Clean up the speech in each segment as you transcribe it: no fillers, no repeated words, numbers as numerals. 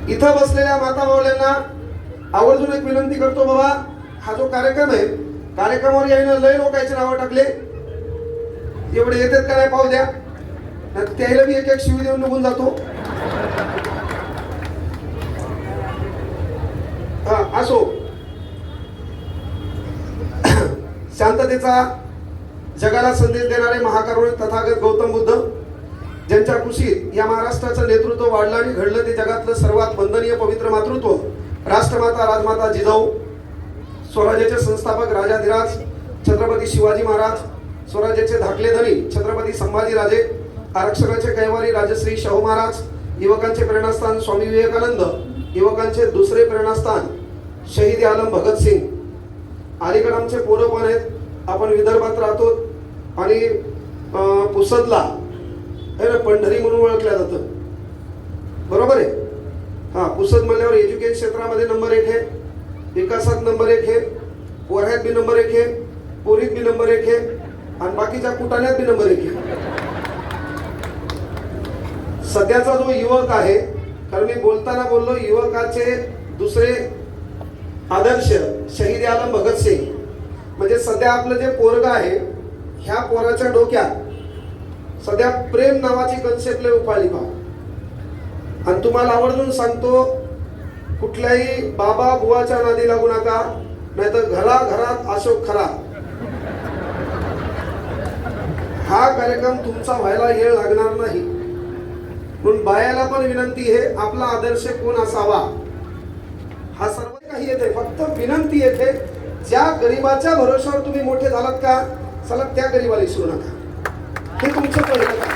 इथं बसलेल्या माता मावल्यांना आवर्जून एक विनंती करतो, बाबा हा जो कार्यक्रम आहे, कार्यक्रमावर यायनं लय लोकांचे नावं टाकले, एवढे येतात का नाही पाहू द्या, त्याला बी एक एक शिवी देऊन निघून जातो. असो, शांततेचा जगाला संदेश देणारे महाकरुणी तथागत गौतम बुद्ध, ज्यांच्या कुशीत या महाराष्ट्राचं नेतृत्व वाढलं आणि घडलं ते जगातलं सर्वात वंदनीय पवित्र मातृत्व राष्ट्रमाता राजमाता जिजाऊ, स्वराज्याचे संस्थापक राजाधिराज छत्रपती शिवाजी महाराज, स्वराज्याचे धाकले धनी छत्रपती संभाजी राजे, आरक्षणाचे कैवारी राजश्री शाहू महाराज, युवकांचे प्रेरणास्थान स्वामी विवेकानंद, युवकांचे दुसरे प्रेरणास्थान शहीद आलम भगतसिंग. अलीकडे आमचे पोरं पण आहेत. आपण विदर्भात राहतो आणि पुसदला पंढरी म्हणून ओळखल्या जातं, बरोबर आहे. पुसद म्हणल्यावर एज्युकेशन क्षेत्रामध्ये नंबर 1 आहे, विकासात नंबर 1 आहे, पोऱ्यात बी नंबर 1 आहे, पोरीत बी नंबर 1 आहे आणि बाकीच्या कुटाण्यात बी नंबर 1 आहे. सध्याचा जो युवक आहे, कारण मी बोलताना बोललो युवकाचे दुसरे आदर्श शहीद आलम भगतसिंग, म्हणजे सध्या आपलं जे पोरग आहे, ह्या पोराच्या डोक्यात सध्या प्रेम नावाची कन्सेप्ट लय उपाळली पहा. आणि तुम्हाला आवर्जून सांगतो, कुठल्याही बाबा बुवाच्या नादी लागू नका, नाहीतर घराघरात अशोक खरा. हा कार्यक्रम तुमचा व्हायला वेळ लागणार नाही. म्हणून बायाला पण विनंती आहे, आपला आदर्श कोण असावा हा सर्व काही येते, फक्त विनंती येते, ज्या गरीबाच्या भरोश्यावर तुम्ही मोठे झालात का, चला त्या गरीबाला विसरू नका. हे तुमचं पहिलं काम.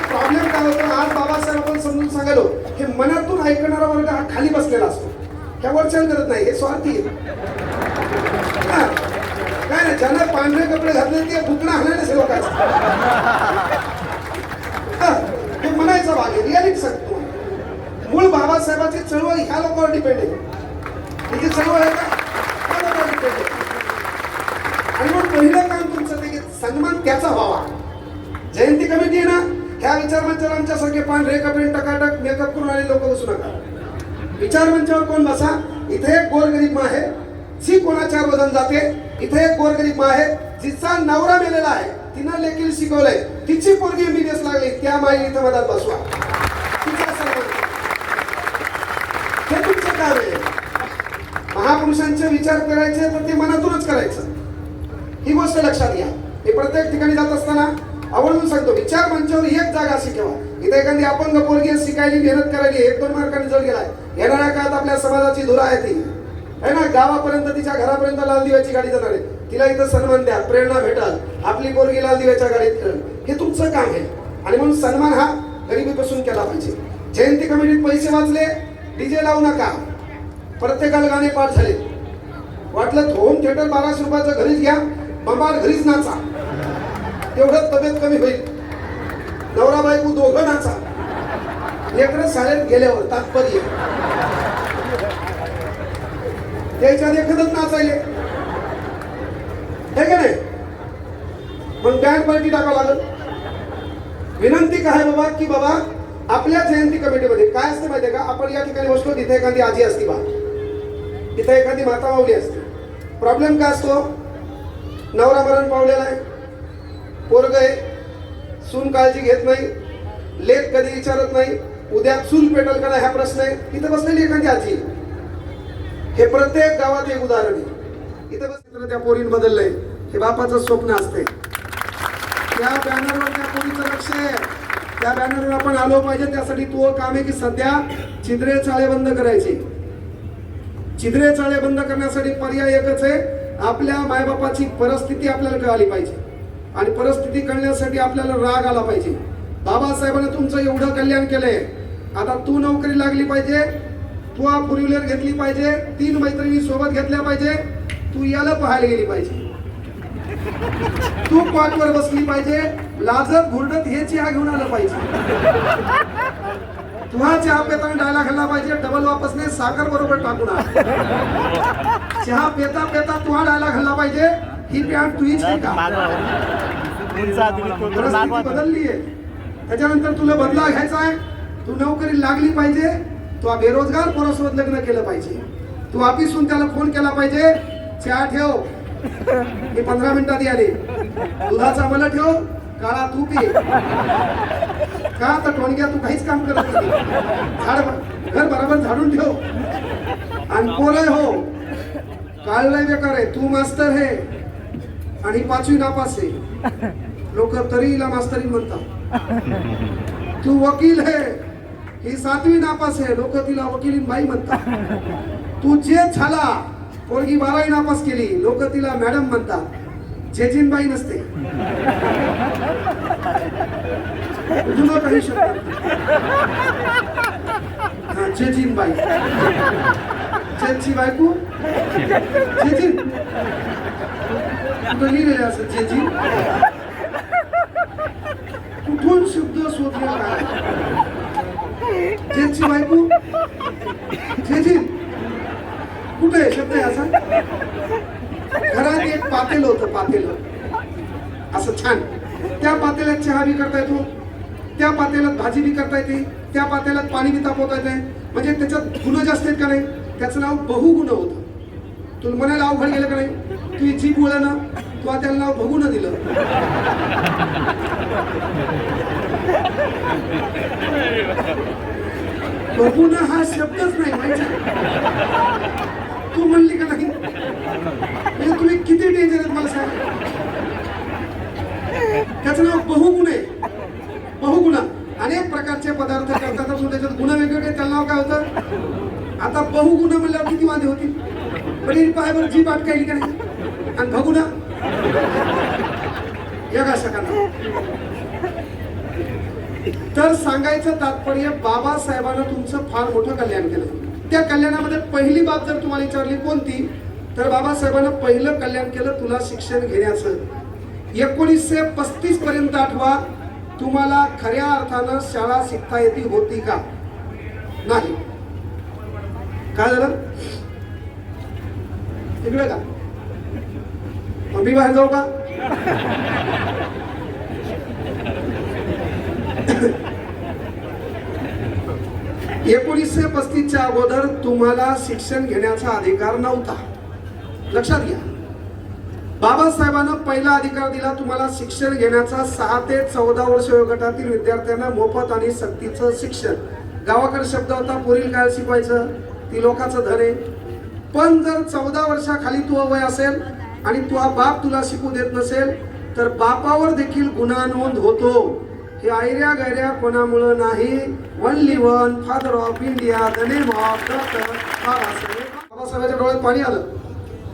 प्रॉब्लेम काय होतो, आज बाबासाहेब आपण समजून सांगायलो, हे मनातून ऐकणारा वर्ग हा खाली बसलेला असतो, ह्या वरचण करत नाही, हे स्वार्थी काय नाही. ज्यांना पांढरे कपडे घातले ते दुखणं हाणायला सेवा काय हे म्हणायचं भाग आहे. रियालिटी सांगतो, मूळ बाबासाहेबांची चळवळ ह्या लोकांवर डिपेंड आहे. त्याची चळवळ आहे का, आणि मग पहिलं काम तुमचं ते सन्मान त्याचा व्हावा. जयंती कमिटी आहे ना, ह्या विचारमंचावर आमच्यासारखे पांढरे कपडे टकाटक मेकअप करून आले लोक बसू नका. विचारमंचावर कोण बसा, इथे एक गोरगरीब मा आहे जी कोणाच्या वजन जाते, इथे एक गोरगरीब मा आहे जिचा नवरा मेलेला आहे, तिनं लेखील शिकवलंय, तिची पोरगी MBBS लागली, त्या माई इथं मधात बसवा. तिचा सन्मान, हे तुमचं काम आहे. महापुरुषांचे विचार करायचे तर ते मनातूनच करायचं, ही गोष्ट लक्षात घ्या. हे प्रत्येक ठिकाणी जात असताना आवर्जून सांगतो, विचार मंचावर एक जागा अशी ठेवा. इथे एखादी अपंग पोरगी शिकायली, मेहनत करायली, 1-2 मार्कांनी जळ गेलाय, येणाऱ्या काळात आपल्या समाजाची धुरा आहे ती आहे ना, गावापर्यंत तिच्या घरापर्यंत लाल दिव्याची गाडी जाणार आहे, तिला इथं सन्मान द्या, प्रेरणा भेटाल, आपली पोरगी लाल दिव्याच्या गाडीत खेळ, हे तुमचं काम आहे. आणि म्हणून सन्मान हा गरिबीपासून केला पाहिजे. जयंती कमिटीत पैसे वाचले, डीजे लावू नका, प्रत्येकाला गाणे पाठ झाले, वाटलं होम थिएटर 1200 रुपयाचं घरीच घ्या, बंबार घरीच नाचा, तेवढं तब्येत कमी होईल. नवरा बायको दोघं नाचा, लेकरं शाळेत गेल्यावर तात्पर्य त्याच्यात एखादंच नाचायले, हे का नाही. मग बँड पार्टी टाकावं लागल. विनंती काय बाबा, की बाबा आपल्या जयंती कमिटीमध्ये काय असते माहितीये का, आपण या ठिकाणी बसतो, तिथे एखादी आजी असती बा, तिथे एखादी माता माऊली असते. प्रॉब्लेम काय असतो, नवरा मरण पावलेला आहे, पोरग आहे, सून काळजी घेत नाही, लेक कधी विचारत नाही, उद्या चूल पेटल का नाही हा प्रश्न आहे. इथं बसलेली एखादी आजी, हे प्रत्येक गावात एक उदाहरण आहे. इथं बसलं त्या पोरीन बदललंय, हे बापाचं स्वप्न असते. त्या बॅनरवर त्या पोरीचं लक्ष आहे, त्या बॅनरवर आपण आलो पाहिजे. त्यासाठी तो काम आहे की सध्या छिद्रे चाळे बंद करायचे. छिद्रे चाळे बंद करण्यासाठी पर्याय एकच आहे, आपल्या मायबापाची परिस्थिती आपल्याला कळाली पाहिजे, आणि परिस्थिती कळण्यासाठी आपल्याला राग आला पाहिजे. बाबासाहेबांनी तुमचं एवढं कल्याण केलंय, आता तू नोकरी लागली पाहिजे, तू 4 व्हीलर घेतली पाहिजे, 3 मैत्रिणी सोबत घेतल्या पाहिजे, तू याला पाहायला गेली पाहिजे, तू कॉटवर बसली पाहिजे, लाजत घुरडत हे चहा घेऊन आलं पाहिजे, तुहा चहा पेताना डायला खाल्ला पाहिजे, डबल वापस नाही साखर बरोबर टाकून चहा पेता पेता तुहा डायला खाल्ला पाहिजे. ही पॅन्ट तुझीच का, परिस्थिती बदलली आहे, त्याच्यानंतर तुला बदला घ्यायचा आहे, तू नोकरी लागली पाहिजे, तू बेरोजगार पोरासोबत लग्न केलं पाहिजे, तू ऑफिसून त्याला फोन केला पाहिजे, चहा ठेव मी 15 मिनिटात आले, दुधाचा मला ठेव, काळा तू पी. का तर टोणग्या तू काहीच काम करत नाही, घर बरोबर झाडून ठेव. आणि पोरं हो काढलंय बेकार आहे, तू मास्तर आहे आणि 5वी नापास आहे, लोक तरी हिला मास्तरी म्हणतात. तू वकील आहे, ही 7वी नापास आहे, लोक तिला वकिलीन बाई म्हणतात. तू जे झाला, पोरगी 12वी नापास केली, लोक तिला मॅडम म्हणतात. जेजीन बाई नसते, जुनं काही शब्द जेजीन बाई, जेची बायको जेजीन कुठं लिहिलेलं असं जेजीन, कुठून शब्द शोधले काय? जेची बायको जेजीन कुठे शब्द आहे असा? घरात एक पातेल होतं, पातेल असं छान, त्या पातेल्यात चहा बी करता येतो, त्या पातेल्यात भाजी बी करता येते, त्या पातेल्यात पाणी बी तापवता येते. म्हणजे त्याच्यात गुण जास्त आहेत का नाही? त्याचं नाव बहुगुण होतं. तुला म्हणायला अवघड गेलं का नाही? तू जीभ बोला ना, तू त्याला नाव बहुगुण दिलं. बहुगुण हा शब्दच नाही माहिती, तू म्हणली का नाही? म्हणजे तुम्ही किती डेंजर आहेत मला सांग. त्याचं नाव बहुगुण आहे. बहुगुण अनेक प्रकारचे पदार्थ करतात, त्याच्यात गुण वेगवेगळे, त्याला नाव काय होतं? आता बहुगुण म्हणल्यावर किती वांदे होती? पण पायावर जीभ अटकायली का नाही? आणि भगुण या सकाळला. तर सांगायचं तात्पर्य, बाबासाहेबांना तुमचं फार मोठं कल्याण केलं. त्या कल्याणामध्ये पहिली बाब जर तुम्हाला विचारली कोणती, तर बाबासाहेबांना पहिलं कल्याण केलं तुला शिक्षण घेण्याचं. 1935 पर्यंत आठवा, तुम्हाला खऱ्या अर्थानं शाळा शिकता येती होती का? नाही. काय झालं इकडे का? मी बाहेर जाऊ का? एकोणीसशे 35च्या अगोदर तुम्हाला शिक्षण घेण्याचा अधिकार नव्हता. लक्षात घ्या, बाबासाहेबांना पहिला अधिकार दिला तुम्हाला शिक्षण घेण्याचा. 6 ते 14 वर्ष वयोगटातील विद्यार्थ्यांना मोफत आणि सक्तीचं शिक्षण. गावाकडे शब्द होता, पुरील काय शिकवायचं, ती लोकांचं धन आहे. पण जर 14 वर्षाखाली तू वय असेल आणि तुझा बाप तुला शिकू देत नसेल, तर बापावर देखील गुन्हा नोंद होतो. हे आयऱ्या गैऱ्या कोणामुळं नाही, only one father of India, the name of doctor Babasaheb. बाबासाहेबांच्या डोळ्यात पाणी आलं.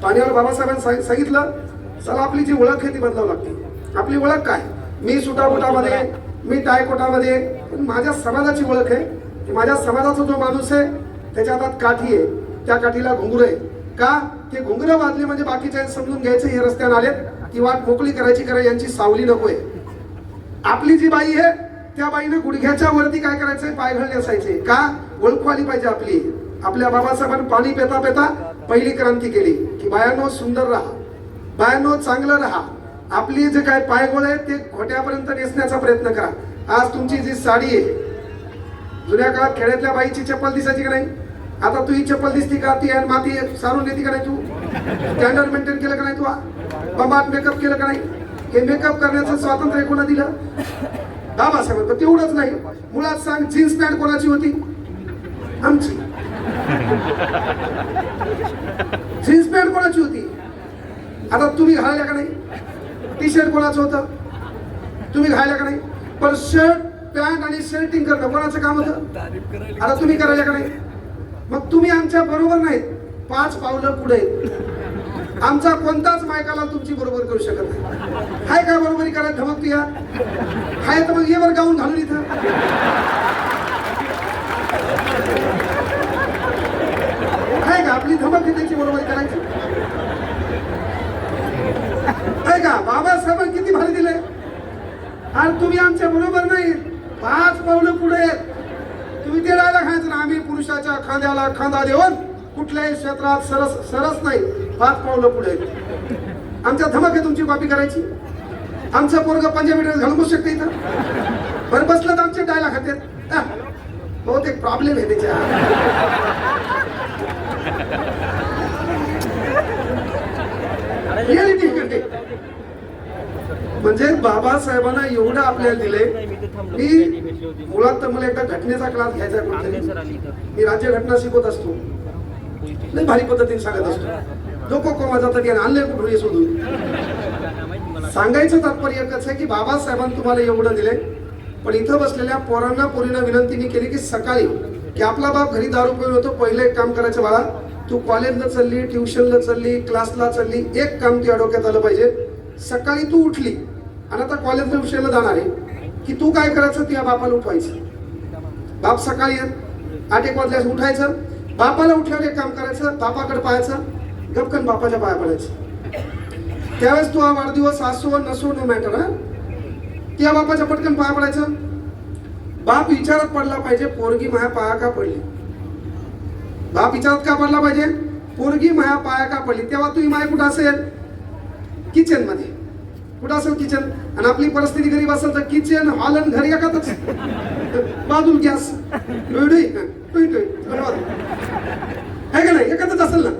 पाण्यावर बाबासाहेबांनी सांगितलं, चला आपली जी ओळख आहे ती बदलावं लागते. आपली ओळख काय? मी सुटाबुटामध्ये, मी टायकोटामध्ये, पण माझ्या समाजाची ओळख आहे की माझ्या समाजाचा जो माणूस आहे त्याच्या हातात काठी आहे, त्या काठीला घुंगरू आहे. का? ते घुंगरं वाजले म्हणजे बाकीच्या समजून घ्यायचं हे रस्त्याने आलेत, ती वाट मोकळी करायची, कारण यांची सावली नकोय. आपली जी बाई आहे त्या बाईने गुडघ्याच्या वरती काय करायचंय, पाय घालणे असायचे. का? ओळखू आली पाहिजे आपली. आपल्या बाबासाहेबांनी पाणी पेता पेता पहिली क्रांती केली की बायांनो सुंदर राहा, बायांनो चांगलं राहा. आपली जे काय पायगोळ आहे ते घोट्यापर्यंत नेसण्याचा प्रयत्न करा. आज तुमची जी साडी आहे, जुन्या काळात खेड्यातल्या बाईची चप्पल दिसायची का नाही? आता तू ही चप्पल दिसती का? ती माती सारून येते का नाही? तू स्टँडर्ड मेंटेन केलं का नाही? तू बंबाट मेकअप केलं का नाही? हे मेकअप करण्याचं स्वातंत्र्य कोणा दिलं? बाबासाहेब. पण तेवढंच नाही, मुळात सांग, जीन्स पॅन्ट कोणाची होती? आमची. जीन्स पॅन्ट कोणाची होती? आता तुम्ही घालायला का नाही? टी शर्ट कोणाचं होतं? तुम्ही घालायला का नाही? पण शर्ट पॅन्ट आणि शर्टिंग करणं कोणाचं काम होतं? आता तुम्ही करायला का नाही? मग तुम्ही आमच्या बरोबर नाहीत, 5 पावलं पुढे. आमचा कोणताच मायकाला तुमची बरोबर करू शकत नाही. हाय का बरोबरी करायला धमकती या? हाय तर मग ये वर गाऊन घालून इथं. हाय का आपली धमक त्याची बरोबरी करायची? हाय का? बाबासाहेबांनी किती भारी दिले, आणि तुम्ही आमच्या बरोबर नाही, 5 पावलं पुढे. तुम्ही ते राहायला खायचं ना, आम्ही पुरुषाच्या खांद्याला खांदा देऊन कुठल्याही क्षेत्रात सरस नाही, 5 पावलं पुढे. आमच्या धमक आहे तुमची कॉपी करायची? आमचं पोरग पंजाबी ड्रेस घालून बसू शकते इथं? बरं बसलं तर आमचे डायला खात्यात. बहुत एक प्रॉब्लेम आहे त्याच्या. रियालिटी करते म्हणजे बाबासाहेबांना एवढं आपल्याला दिले. मी मुळात तर मला एकदा घटनेचा क्लास घ्यायचा कुठेतरी. मी राज्यघटना शिकवत असतो, लय भारी पद्धतीने सांगत असतो. लोक कोमा जातात आणि आणले कुठून हे शोधून. सांगायचं तात्पर्य एकच आहे की बाबासाहेबांनी तुम्हाला एवढं दिले, पण इथं बसलेल्या पोरांना पोरींना विनंती मी केली की सकाळी की आपला बाप घरी दारू पिऊन होतो, पहिलं एक काम करायचं बाळा, तू कॉलेजला चालली, ट्युशनला चालली, क्लासला चालली, एक काम तुझ्या डोक्यात आलं पाहिजे. सकाळी तू उठली आणि आता कॉलेजला ट्युशनला जाणार आहे की तू काय करायचं, तुझ्या बापाला उठवायचं. बाप सकाळी 8-1 वाजल्यास उठायचं, बापाला उठल्यावर एक काम करायचं, बापाकडे पाहायचं, गपकन बापाच्या पाया पडायचं. त्यावेळेस तू हा वाढदिवस असो नसो नो मॅटर, हा त्या बापाच्या पटकन पाया पडायचं. बाप विचारात पडला पाहिजे, पोरगी माया पाया का पडली. बाप विचारात का पडला पाहिजे, पोरगी माया पाया का पडली. तेव्हा तुझी माय कुठं असेल, किचन मध्ये. कुठं असेल, किचन. आणि आपली परिस्थिती गरीब असेल तर किचन हॉल आणि घर एकातच, बाजूला गॅस आहे का नाही, एकातच असेल ना.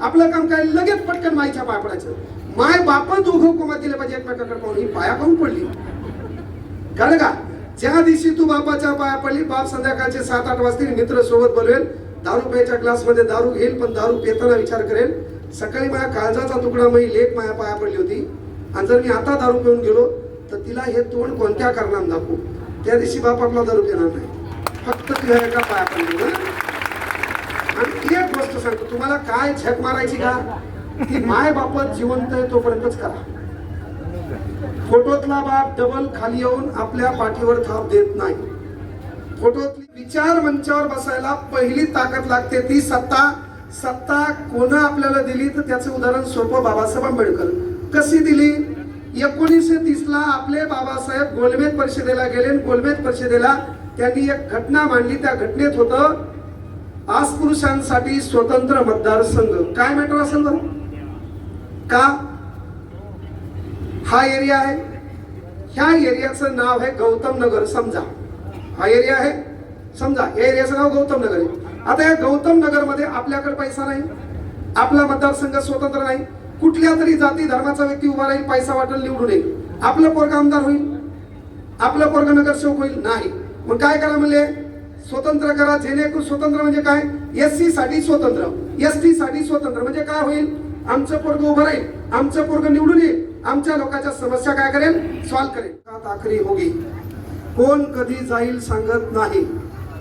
आपलं काम काय, लगेच पटकन माईच्या पाया पडायचं. माय बाप दोघं कोमात दिले पाहिजे एकमेकाकडे पाहून, ही पाया काऊन पडली. कळलं का. ज्या दिवशी तू बापाच्या पाया पडली, बाप संध्याकाळचे 7-8 वाजता मित्र सोबत बोलवेल, दारू प्यायच्या ग्लासमध्ये दारू घेईल, पण दारू पिताना विचार करेल, सकाळी माझ्या काळजाचा तुकडा माझी लेक माझ्या पाया पडली होती, आणि जर मी आता दारू पिऊन गेलो तर तिला हे तोंड कोणत्या कारणाने दाखवू. त्या दिवशी बाप आपला दारू पिणार नाही, फक्त तुझ्या एका पाया पडली. आणि एक गोष्ट सांगतो तुम्हाला, काय झक मारायची का, की माय बापच जिवंत आहे तोपर्यंतच करा. फोटोतला बाप डबल खाली येऊन आपल्या पाठीवर थाप देत नाही. फोटोतली विचार मंचावर बसायला पहिली ताकद लागते, ती सत्ता. सत्ता कोणा आपल्याला दिली तर त्याचं उदाहरण सोपं, बाबासाहेब आंबेडकर. कशी दिली. 1930 ला आपले बाबासाहेब गोलमेज परिषदेला गेले. गोलमेज परिषदेला त्यांनी एक घटना मांडली. त्या घटनेत होतं अस्पृश्यांसाठी स्वतंत्र मतदारसंघ. काय मॅटर असेल बरं का. हा एरिया आहे, ह्या एरियाचं नाव आहे गौतम नगर. समजा हा एरिया आहे, समजा या एरियाचं नाव गौतम नगर आहे. आता या गौतम नगर मध्ये आपल्याकडे पैसा नाही, आपला मतदारसंघ स्वतंत्र नाही, कुठल्या तरी जाती धर्माचा व्यक्ती उभा राहील, पैसा वाटेल, निवडून येईल, आपलं पोरग आमदार होईल, आपलं पोरग नगरसेवक होईल. नाही, मग काय करा म्हणले, स्वतंत्र करा. जेणेकरून स्वतंत्र म्हणजे काय, SC साठी स्वतंत्र, ST साठी स्वतंत्र. म्हणजे काय होईल, आमचं पोरग उभं राहील, आमचं पोरग निवडून येईल, आमच्या लोकांच्या समस्या काय करेल, सॉल्व्ह करेल. आखरी होगी, कोण कधी जाईल सांगत नाही.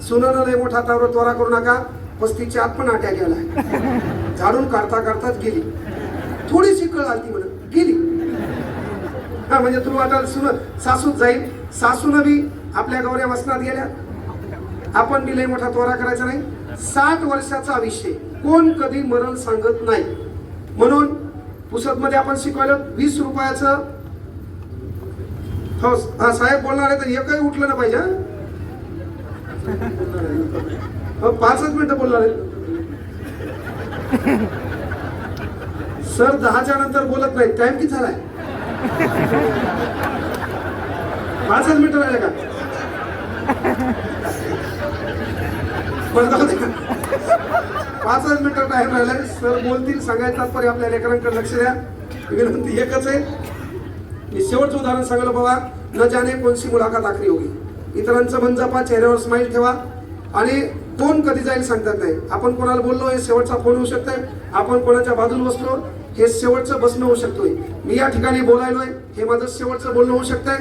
सुनानं लय मोठा त्वरा करू नका, 35च्या आत पण आट्या गेलाय. झाडून काढता काढताच गेली, थोडीशी कळ आली म्हणून गेली. हा म्हणजे तुला वाटाल सुन सासूच जाईल, सासून बी आपल्या गौऱ्या वसनात गेल्या. आपण बी लय मोठा त्वरा करायचा नाही. 60 वर्षाचा विषय, कोण कधी मरण सांगत नाही. म्हणून पुस्तक मध्ये आपण शिकवलं 20 रुपयाचं. हो साहेब बोलणार आहे तर एकही उठलं ना पाहिजे. 5च मिनिटं बोलणार आहे सर. 10च्या नंतर बोलत नाही. टाइम किती झालाय, 5च मिनिटं राहिले का. 5च मिनिटं टाइम राहिलाय. सर बोलतील, सांगायचं तात्पर्य आपल्या लेकरांकडे लक्ष द्या. विनंती एकच आहे, मी शेवटचं उदाहरण सांगलं बाबा. न जाने कोणसी मुलाखत आखरी होगी. इतरांचं मन जपा, चेहऱ्यावर स्माइल ठेवा. आणि कोण कधी जाईल सांगतात नाही. आपण कोणाला बोललो हे शेवटचा फोन होऊ शकतोय, आपण कोणाच्या बाजूला बसलो हे शेवटचं बसणं होऊ शकतोय. मी या ठिकाणी बोलायलोय हे माझं शेवटचं बोलणं होऊ शकतंय.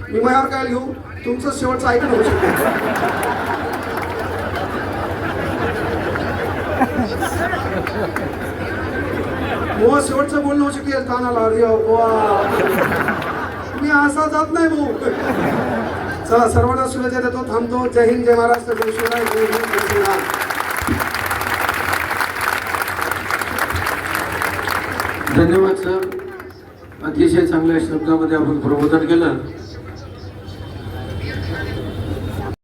मी माझ्यावर काय घेऊ, तुमचं शेवटचं ऐकणं होऊ शकतं. हो शेवटचं बोलणं होऊ शकते. कानाला मी असा जात नाही भाऊ. चला सर्वांना शुभेच्छा देतो, थांबतो. जय हिंद, जय महाराष्ट्र, जय शिवराय, जय हिंद, जय श्रीराम. धन्यवाद सर. अतिशय चांगल्या शब्दामध्ये आपण प्रबोधन केलं.